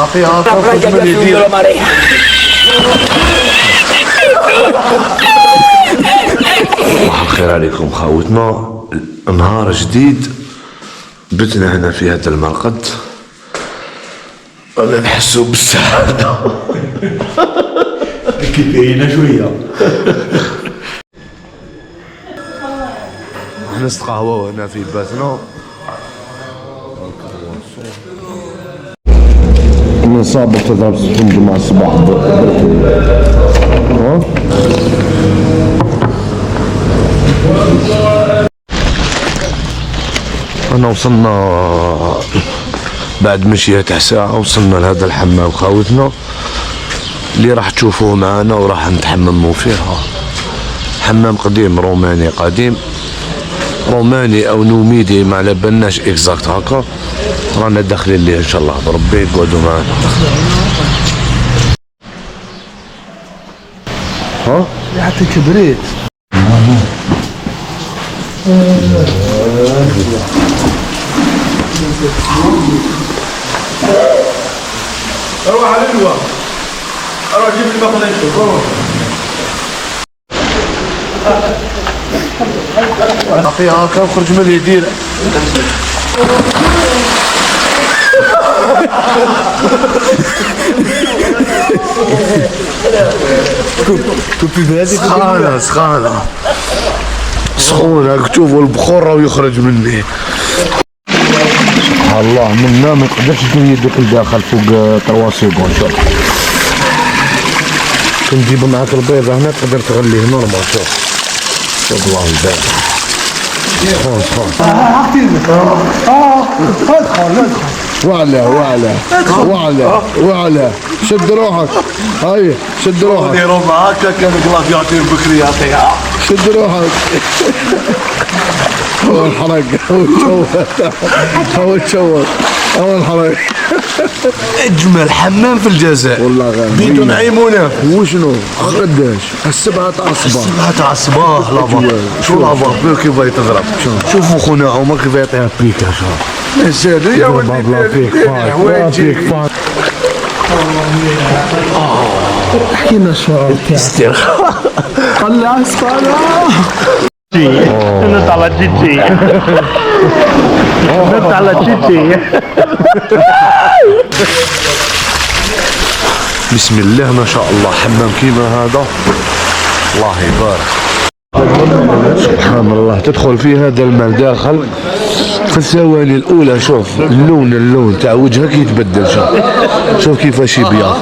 فيها خرج من يدير. صباح الخير عليكم خاوتنا، نهار جديد بتنا هنا في هذا المرقد ولا نحسوا بالسعادة. كيفينا شوية. احنا نستقهوى هنا في باتنا من صعب تضرب سكون جمعة الصباح. انا وصلنا بعد مشية تاع ساعة، وصلنا لهذا الحمام خاوتنا اللي راح تشوفوه معنا وراح نتحمموا فيه. حمام قديم روماني قديم، روماني او نوميدي ما على بالناش اكزاكت هكا. رانا داخلين ليه ان شاء الله بربي، قعدوا معنا. حتى كبريت. اروح على الوا، اروح اجيب لي مخليط. اخي هاكا وخرج من اليدين. سخانة سخانة سخونة، تشوفوا البخور راهو يخرج مني. الله منا ما تقدرش تجي يدك لداخل فوق 3 سكون. شوف كنجيب معاك البيضة هنا تقدر تغليه نورمال. شوف الله يبارك. سخون سخون. ادخل وعلى شد روحك. هاي شد روحك. ديروا هكا كان كلافياتير بكري يعطيها. شد روحك. هو الحرق، هو الحرق. اجمل حمام في الجزائر والله غير بيتو نعيمونا. وشنو قداش؟ 7 تاع الصباح. 7 تاع الصباح. لافا شو لافا كيف تضرب. شوفوا خونا عمر كيف يعطيها بيكا. شوف السادة يا ولدي فيك حكينا الشعور تاعك. طلع الصلاة. انا طلع جيجي. انا طلع جيجي. بسم الله ما شاء الله. حمام كيما هذا الله يبارك. سبحان الله. تدخل في هذا الماء داخل في الثواني الاولى. شوف اللون تاع وجهك يتبدل. شوف كيفاش يبيض.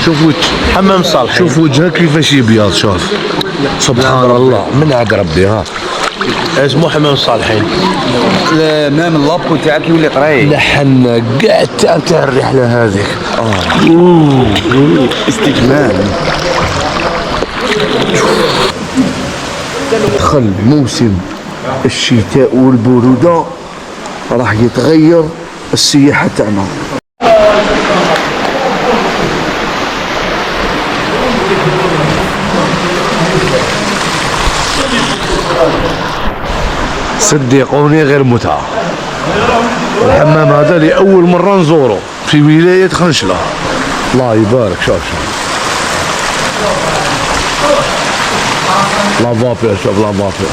شوف وجه حمام صالح. شوف وجهك كيفاش يبيض. شوف سبحان الله من عند ربي. اسمه حمام الصالحين. مام اللابكو تاعك يولي طريق. لحنا كاع تاع الرحله هذيك. استجمام. دخل موسم الشتاء والبرودة، راح يتغير السياحة تاعنا. صدقوني غير متعة. الحمام هذا لأول مرة نزوره في ولاية خنشلة. الله يبارك. شوف لافابيا. شوف لافابيا.